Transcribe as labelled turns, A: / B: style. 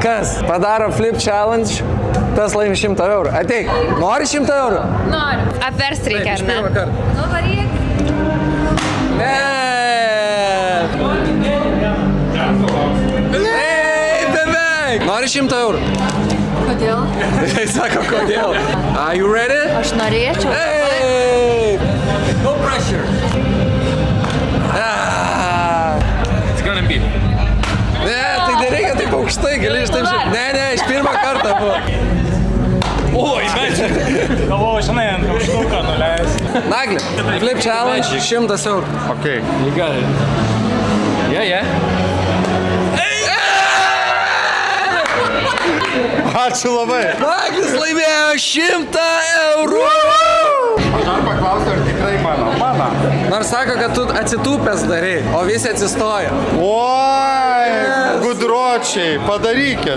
A: Kas padaro flip challenge, tas laimi 100 eurų. Ateik, nori 100 eurų?
B: Noriu. Apverst reikia, ar ne? Nu, varyk.
A: Ei, beveik! Nori 100 eurų?
B: Kodėl?
A: Tai sako, kodėl? Are you ready?
B: Aš norėčiau.
A: Hey! No pressure.
C: It's gonna be.
A: Ne, tai nereikia taip aukštai, gali iš taip šiaip. Ne, iš pirmą kartą buvo.
C: Oi, bet galvoju, žinai, ant aukštuką nuleis.
A: Nagli, flip challenge 100 eurų.
C: Okay, you got it. Yeah.
D: Ačiū labai.
A: Naglis laimėjo 100 eurų.
D: Aš dar paklausiu, ar tikrai mano. Mano.
A: Nors sako, kad tu atsitūpęs darai, o visi atsistoja.
D: Oi, gudročiai, padarykit.